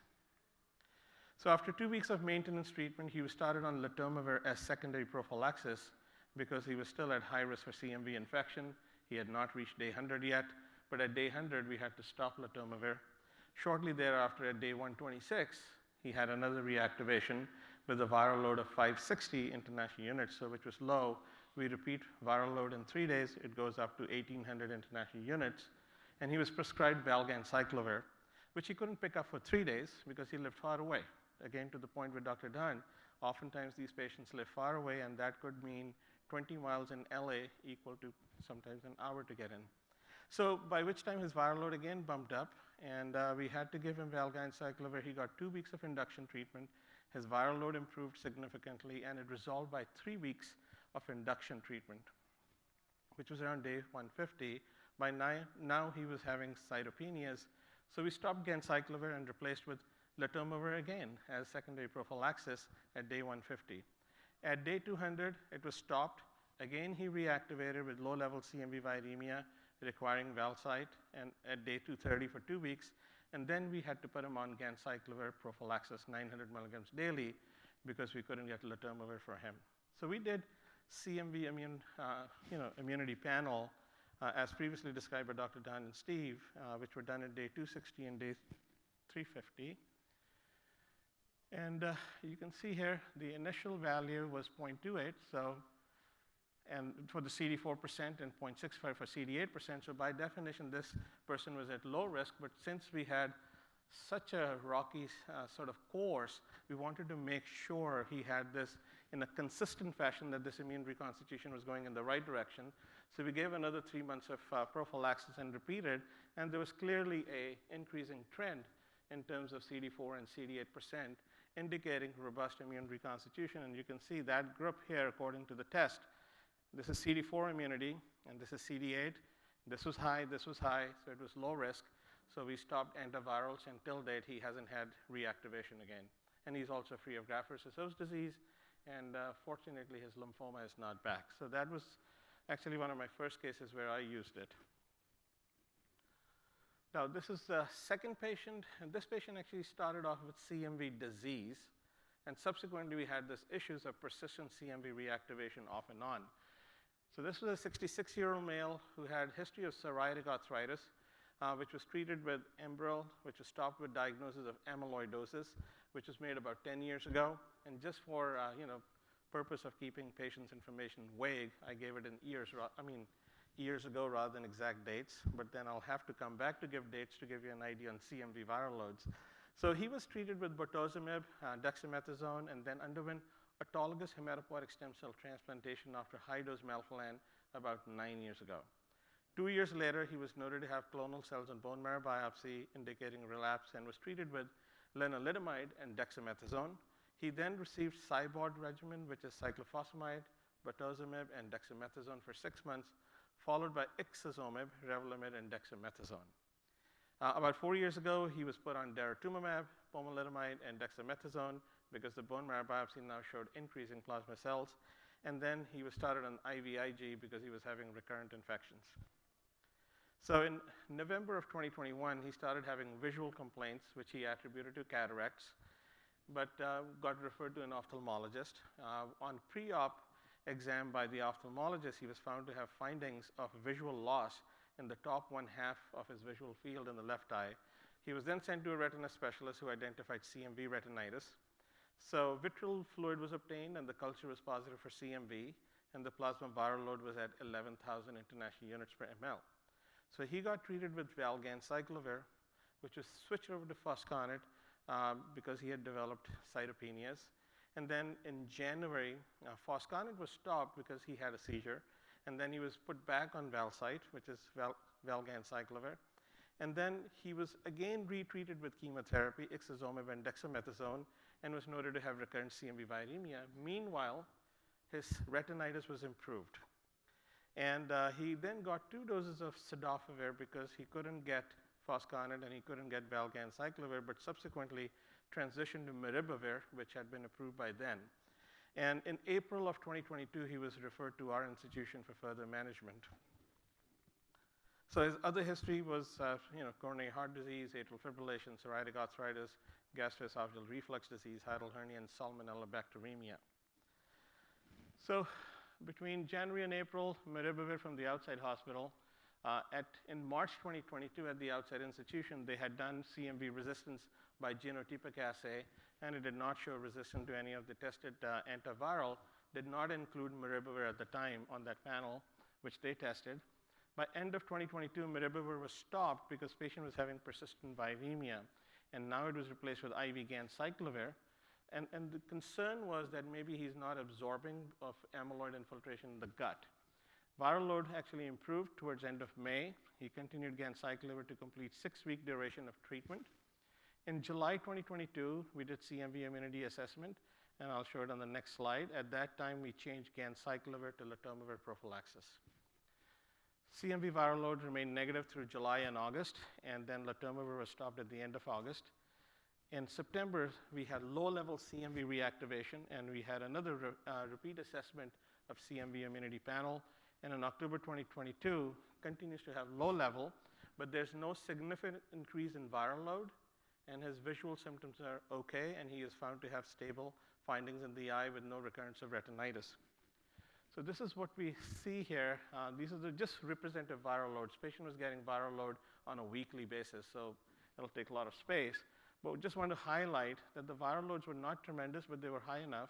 So after 2 weeks of maintenance treatment, he was started on letermovir as secondary prophylaxis because he was still at high risk for CMV infection. He had not reached day 100 yet, but at day 100 we had to stop letermovir. Shortly thereafter, at day 126, he had another reactivation with a viral load of 560 international units, so which was low. We repeat viral load in 3 days, it goes up to 1,800 international units. And he was prescribed valganciclovir, which he couldn't pick up for 3 days because he lived far away. Again, to the point with Dr. Dhand, oftentimes these patients live far away, and that could mean 20 miles in LA equal to sometimes an hour to get in. So by which time his viral load again bumped up, and we had to give him valganciclovir. He got 2 weeks of induction treatment. His viral load improved significantly, and it resolved by 3 weeks of induction treatment, which was around day 150. By now he was having cytopenias, so we stopped ganciclovir and replaced with letermovir again as secondary prophylaxis at day 150. At day 200, it was stopped. Again, he reactivated with low-level CMV viremia requiring Valcyte, and at day 230 for 2 weeks. And then we had to put him on ganciclovir prophylaxis, 900 milligrams daily, because we couldn't get letermovir for him. So we did CMV immunity panel, as previously described by Dr. Dhand and Steve, which were done at day 260 and day 350. And you can see here the initial value was 0.28, and for the CD4% and 0.65 for CD8%. So by definition, this person was at low risk. But since we had such a rocky sort of course, we wanted to make sure he had this in a consistent fashion, that this immune reconstitution was going in the right direction. So we gave another 3 months of prophylaxis and repeated, and there was clearly an increasing trend in terms of CD4 and CD8%, indicating robust immune reconstitution. And you can see that group here, according to the test, this is CD4 immunity, and this is CD8. This was high, so it was low risk. So we stopped antivirals, and till date, he hasn't had reactivation again. And he's also free of graft-versus-host disease, and fortunately, his lymphoma is not back. So that was actually one of my first cases where I used it. Now, this is the second patient, and this patient actually started off with CMV disease, and subsequently, we had these issues of persistent CMV reactivation off and on. So this was a 66-year-old male who had history of psoriatic arthritis, which was treated with Enbrel, which was stopped with diagnosis of amyloidosis, which was made about 10 years ago. And just for purpose of keeping patients' information vague, I gave it in years ago rather than exact dates. But then I'll have to come back to give dates to give you an idea on CMV viral loads. So he was treated with bortezomib, dexamethasone, and then underwent autologous hematopoietic stem cell transplantation after high-dose melphalan about 9 years ago. 2 years later, he was noted to have clonal cells on bone marrow biopsy, indicating relapse, and was treated with lenalidomide and dexamethasone. He then received Cybod regimen, which is cyclophosphamide, bortezomib, and dexamethasone for 6 months, followed by ixazomib, Revlimid, and dexamethasone. About 4 years ago, he was put on daratumumab, pomalidomide, and dexamethasone because the bone marrow biopsy now showed increasing plasma cells. And then he was started on IVIG because he was having recurrent infections. So in November of 2021, he started having visual complaints, which he attributed to cataracts, but got referred to an ophthalmologist. On pre-op exam by the ophthalmologist, he was found to have findings of visual loss in the top 1/2 of his visual field in the left eye. He was then sent to a retina specialist who identified CMV retinitis. So vitreal fluid was obtained, and the culture was positive for CMV, and the plasma viral load was at 11,000 international units per ml. So he got treated with valganciclovir, which was switched over to foscarnet because he had developed cytopenias. And then in January, foscarnet was stopped because he had a seizure. And then he was put back on Valsite, which is valganciclovir. And then he was again retreated with chemotherapy, ixazomib and dexamethasone, and was noted to have recurrent CMV viremia. Meanwhile, his retinitis was improved. And he then got 2 doses of cidofovir because he couldn't get foscarnet and he couldn't get valganciclovir, but subsequently transitioned to maribavir, which had been approved by then. And in April of 2022, he was referred to our institution for further management. So his other history was coronary heart disease, atrial fibrillation, psoriatic arthritis, gastroesophageal reflux disease, hiatal hernia, and salmonella bacteremia. So between January and April, maribavir from the outside hospital. In March 2022, at the outside institution, they had done CMV resistance by genotypic assay, and it did not show resistance to any of the tested antiviral, did not include maribavir at the time on that panel, which they tested. By end of 2022, maribavir was stopped because patient was having persistent viremia, and now it was replaced with IV ganciclovir. And the concern was that maybe he's not absorbing of amyloid infiltration in the gut. Viral load actually improved towards end of May. He continued ganciclovir to complete 6-week duration of treatment. In July 2022, we did CMV immunity assessment, and I'll show it on the next slide. At that time, we changed ganciclovir to letermovir prophylaxis. CMV viral load remained negative through July and August, and then letermovir was stopped at the end of August. In September, we had low-level CMV reactivation, and we had another repeat assessment of CMV immunity panel. And in October 2022, continues to have low level, but there's no significant increase in viral load, and his visual symptoms are okay, and he is found to have stable findings in the eye with no recurrence of retinitis. So this is what we see here. These are just representative viral loads. Patient was getting viral load on a weekly basis, so it'll take a lot of space. But we just want to highlight that the viral loads were not tremendous, but they were high enough.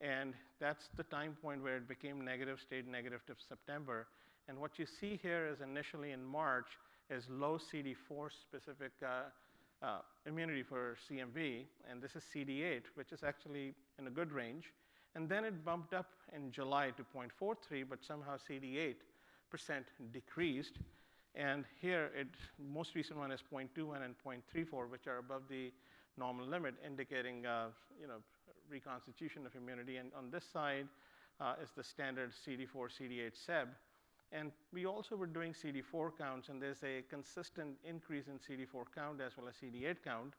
And that's the time point where it became negative, stayed negative to September. And what you see here is initially in March is low CD4 specific immunity for CMV, and this is CD8, which is actually in a good range. And then it bumped up in July to 0.43, but somehow CD8% decreased. And here, most recent one is 0.21 and 0.34, which are above the normal limit, indicating reconstitution of immunity. And on this side is the standard CD4, CD8 SEB. And we also were doing CD4 counts, and there's a consistent increase in CD4 count as well as CD8 count.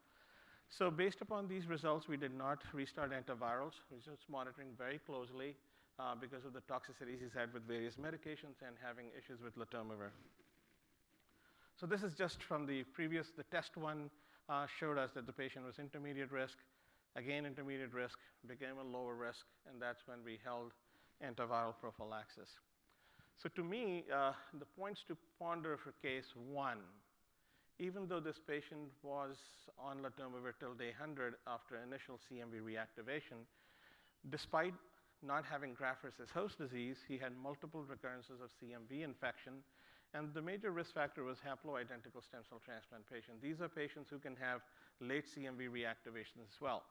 So based upon these results, we did not restart antivirals. We were just monitoring very closely because of the toxicities he's had with various medications and having issues with letermovir. So this is just from the previous, the test one showed us that the patient was intermediate risk. Again, intermediate risk became a lower risk, and that's when we held antiviral prophylaxis. So to me, the points to ponder for case 1, even though this patient was on letermovir till day 100 after initial CMV reactivation, despite not having graft versus host disease, he had multiple recurrences of CMV infection. And the major risk factor was haploidentical stem cell transplant patients. These are patients who can have late CMV reactivation as well.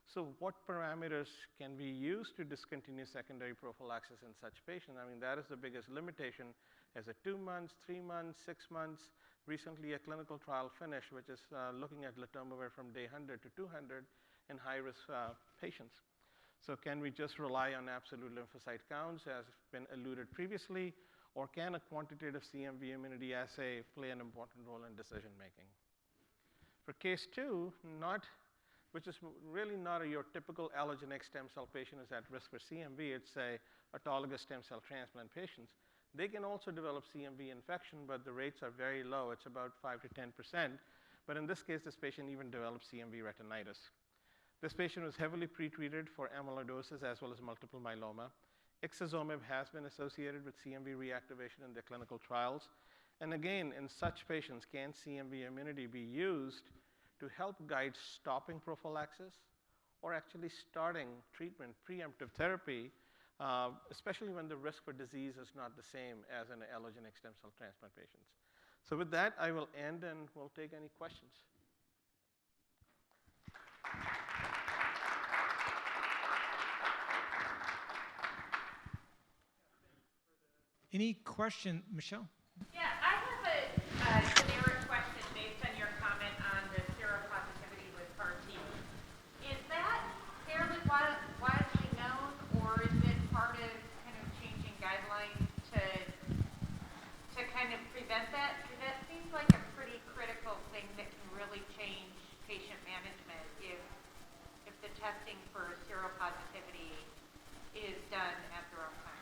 So what parameters can we use to discontinue secondary prophylaxis in such patients? I mean, that is the biggest limitation. As a 2 months, 3 months, 6 months, recently a clinical trial finished, which is looking at letermovir from day 100 to 200 in high-risk patients. So can we just rely on absolute lymphocyte counts, as been alluded previously, or can a quantitative CMV immunity assay play an important role in decision-making? For case 2, which is really not your typical allogeneic stem cell patient who's at risk for CMV, it's a autologous stem cell transplant patients. They can also develop CMV infection, but the rates are very low. It's about 5 to 10%. But in this case, this patient even developed CMV retinitis. This patient was heavily pretreated for amyloidosis as well as multiple myeloma. Ixazomib has been associated with CMV reactivation in the clinical trials. And again, in such patients, can CMV immunity be used to help guide stopping prophylaxis or actually starting treatment, preemptive therapy, especially when the risk for disease is not the same as in allogeneic stem cell transplant patients. So with that, I will end and we'll take any questions. Any question, Michelle? Yeah, I have a generic question based on your comment on the seropositivity with CAR T. Is that fairly widely known, or is it part of kind of changing guidelines to kind of prevent that? Because that seems like a pretty critical thing that can really change patient management if the testing for seropositivity is done at the wrong time.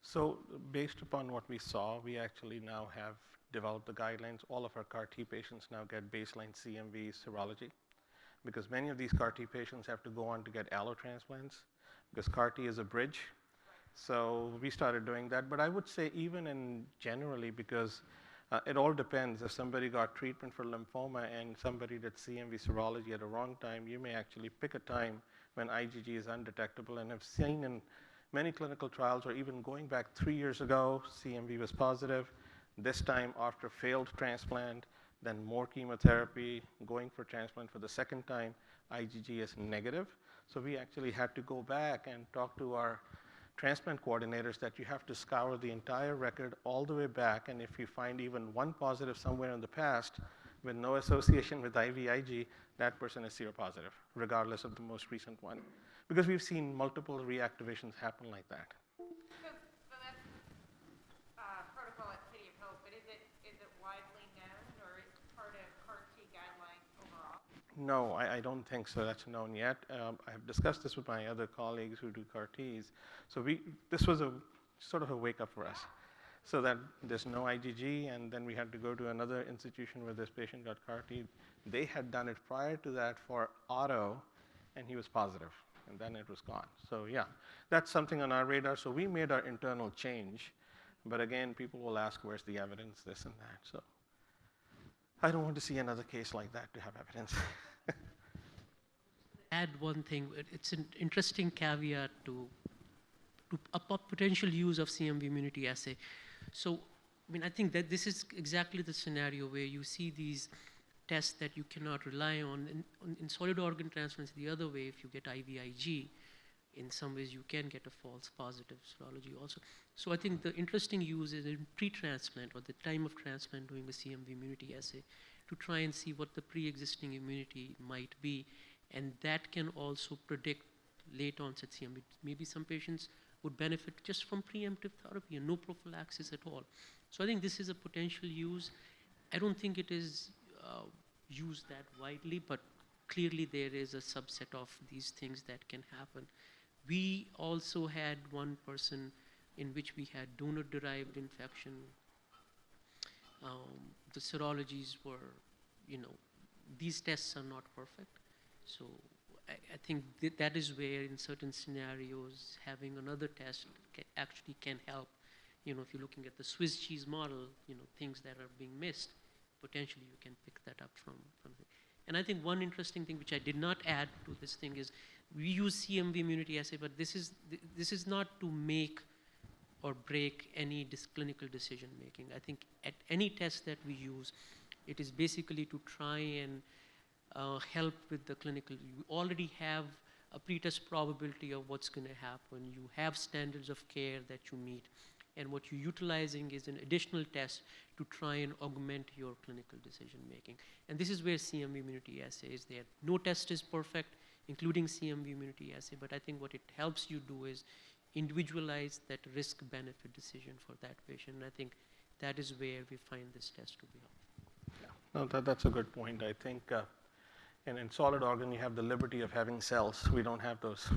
So based upon what we saw, we actually now have developed the guidelines. All of our CAR T patients now get baseline CMV serology, because many of these CAR T patients have to go on to get allo transplants, because CAR T is a bridge. So we started doing that. But I would say even in generally, because it all depends. If somebody got treatment for lymphoma and somebody did CMV serology at a wrong time, you may actually pick a time when IgG is undetectable. And I've seen in many clinical trials, or even going back 3 years ago, CMV was positive. This time after failed transplant, then more chemotherapy, going for transplant for the second time, IgG is negative. So we actually had to go back and talk to our transplant coordinators that you have to scour the entire record all the way back, and if you find even one positive somewhere in the past with no association with IVIG, that person is seropositive, regardless of the most recent one. Because we've seen multiple reactivations happen like that. So that's protocol at City of Hope, but is it widely known, or is it part of CAR T guidelines overall? No, I don't think so. That's known yet. I have discussed this with my other colleagues who do CAR Ts. So this was a sort of a wake-up for us. So that there's no IgG, and then we had to go to another institution where this patient got CAR T. They had done it prior to that for auto, and he was positive, and then it was gone. So yeah, that's something on our radar. So we made our internal change, but again, people will ask, where's the evidence, this and that. So I don't want to see another case like that to have evidence. Add one thing. It's an interesting caveat to a potential use of CMV immunity assay. So, I mean, I think that this is exactly the scenario where you see these tests that you cannot rely on. In solid organ transplants, the other way, if you get IVIG, in some ways you can get a false positive serology also. So I think the interesting use is in pre-transplant or the time of transplant doing a CMV immunity assay to try and see what the pre-existing immunity might be. And that can also predict late onset CMV. Maybe some patients would benefit just from preemptive therapy and no prophylaxis at all. So I think this is a potential use. I don't think it is used that widely, but clearly there is a subset of these things that can happen. We also had one person in which we had donor-derived infection. The serologies were, these tests are not perfect. So I think that is where in certain scenarios having another test actually can help. If you're looking at the Swiss cheese model, things that are being missed, potentially you can pick that up from it. And I think one interesting thing which I did not add to this thing is we use CMV immunity assay, but this is not to make or break any clinical decision making. I think at any test that we use, it is basically to try and help with the clinical. You already have a pretest probability of what's going to happen. You have standards of care that you meet. And what you're utilizing is an additional test to try and augment your clinical decision making. And this is where CMV immunity assay is there. No test is perfect, including CMV immunity assay, but I think what it helps you do is individualize that risk-benefit decision for that patient. And I think that is where we find this test to be helpful. Yeah, no, that's a good point. I think in solid organ, you have the liberty of having cells. We don't have those.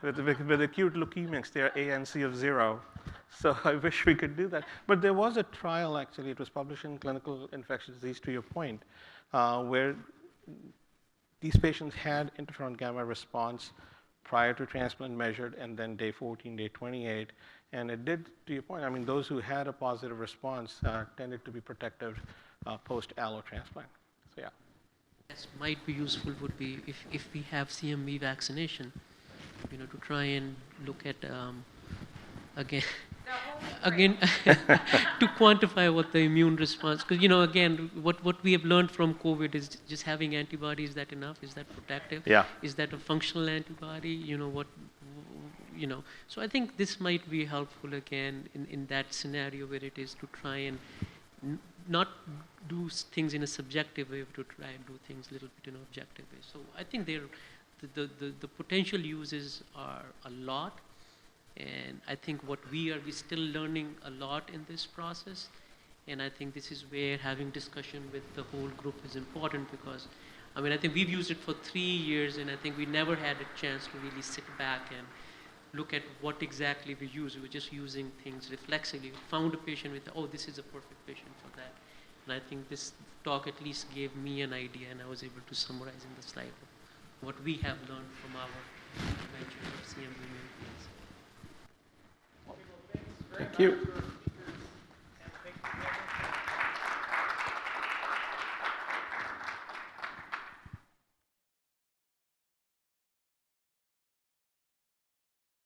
With acute leukemics, they are ANC of 0. So I wish we could do that. But there was a trial, actually, it was published in Clinical Infectious Disease, to your point, where these patients had interferon gamma response prior to transplant measured, and then day 14, day 28. And it did, to your point, I mean, those who had a positive response tended to be protective post-allo transplant. So yeah. Yes, might be useful would be if we have CMV vaccination, to try and look at, again, to quantify what the immune response, because, again, what we have learned from COVID is just having antibodies, is that enough? Is that protective? Yeah. Is that a functional antibody? So I think this might be helpful again in that scenario where it is to try and not do things in a subjective way, but to try and do things a little bit in an objective way. So I think the potential uses are a lot, and I think we're still learning a lot in this process, and I think this is where having discussion with the whole group is important, because I mean, I think we've used it for 3 years, and I think we never had a chance to really sit back and look at what exactly we use. We were just using things reflexively. We found a patient with, oh, this is a perfect patient for that. And I think this talk at least gave me an idea, and I was able to summarize in the slide what we have learned from our intervention of CMV. Thank you.